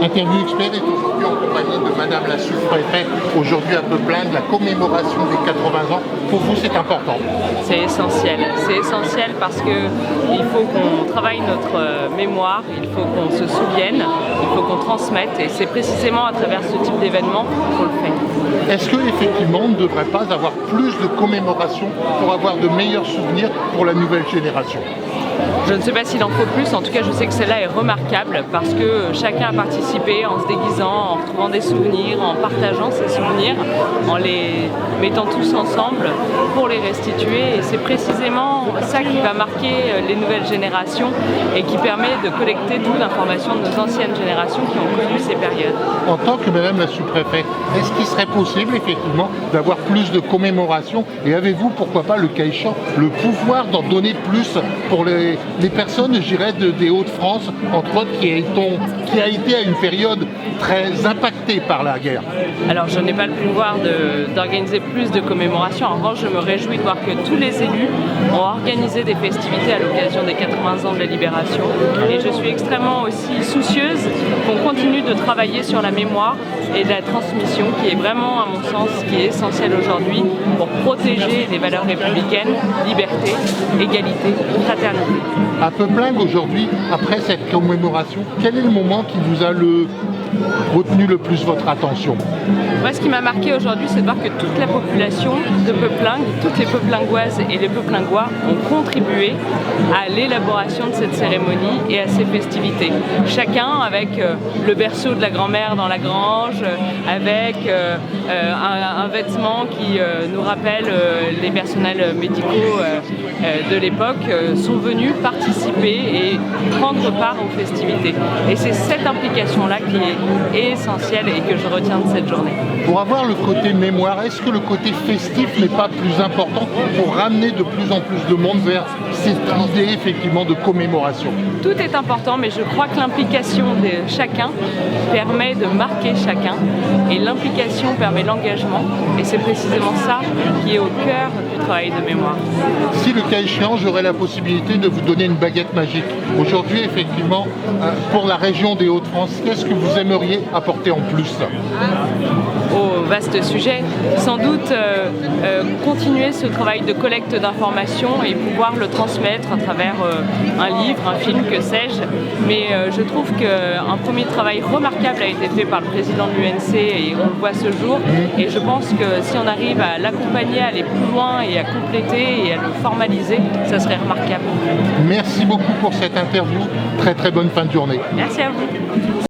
Interview Expert est aujourd'hui en compagnie de Madame la sous-préfète, aujourd'hui à Peuplinghe, la commémoration des 80 ans. Pour vous, c'est important? C'est essentiel. C'est essentiel parce qu'il faut qu'on travaille notre mémoire, il faut qu'on se souvienne, il faut qu'on transmette et c'est précisément à travers ce type d'événement qu'on le fait. Est-ce qu'effectivement on ne devrait pas avoir plus de commémorations pour avoir de meilleurs souvenirs pour la nouvelle génération? Je ne sais pas s'il en faut plus, en tout cas je sais que celle-là est remarquable parce que chacun a participé en se déguisant, en retrouvant des souvenirs, en partageant ses souvenirs, en les mettant tous ensemble pour les restituer et c'est précisément ça qui va marquer les nouvelles générations et qui permet de collecter toute l'information de nos anciennes générations qui ont connu ces périodes. En tant que Madame la sous-préfète, est-ce qu'il serait possible effectivement d'avoir plus de commémorations et avez-vous pourquoi pas le cas échéant le pouvoir d'en donner plus pour les personnes, je dirais, des Hauts-de-France, entre autres, qui a été à une période très impactée par la guerre? Alors je n'ai pas le pouvoir d'organiser plus de commémorations, en revanche je me réjouis de voir que tous les élus ont organisé des festivités à l'occasion des 80 ans de la Libération et je suis extrêmement aussi soucieuse qu'on continue de travailler sur la mémoire et de la transmission qui est vraiment à mon sens qui est essentielle aujourd'hui pour protéger les valeurs républicaines, liberté, égalité, fraternité. À Peuplinghe aujourd'hui, après cette commémoration, quel est le moment qui vous a retenu le plus votre attention? Moi, ce qui m'a marqué aujourd'hui, c'est de voir que toute la population de Peuplinghe, toutes les Peuplingoises et les Peuplingois ont contribué à l'élaboration de cette cérémonie et à ces festivités. Chacun avec le berceau de la grand-mère dans la grange, avec un vêtement qui nous rappelle les personnels médicaux de l'époque, sont venus participer et prendre part aux festivités. Et c'est cette implication-là qui est essentielle et que je retiens de cette journée. Pour avoir le côté mémoire, est-ce que le côté festif n'est pas plus important pour ramener de plus en plus de monde vers cette idée effectivement de commémoration? Tout est important, mais je crois que l'implication de chacun permet de marquer chacun et l'implication permet l'engagement et c'est précisément ça qui est au cœur du travail de mémoire. Si le cas échéant, j'aurais la possibilité de vous donner une baguette magique. Aujourd'hui, effectivement, pour la région des Hauts-de-France, qu'est-ce que vous aimeriez apporter en plus? Au vaste sujet, sans doute continuer ce travail de collecte d'informations et pouvoir le transmettre à travers un livre, un film, que sais-je. Mais je trouve qu'un premier travail remarquable a été fait par le président de l'UNC et on le voit ce jour. Et je pense que si on arrive à l'accompagner, à aller plus loin et à compléter et à le formaliser, ça serait remarquable. Merci beaucoup pour cette interview. Très très bonne fin de journée. Merci à vous.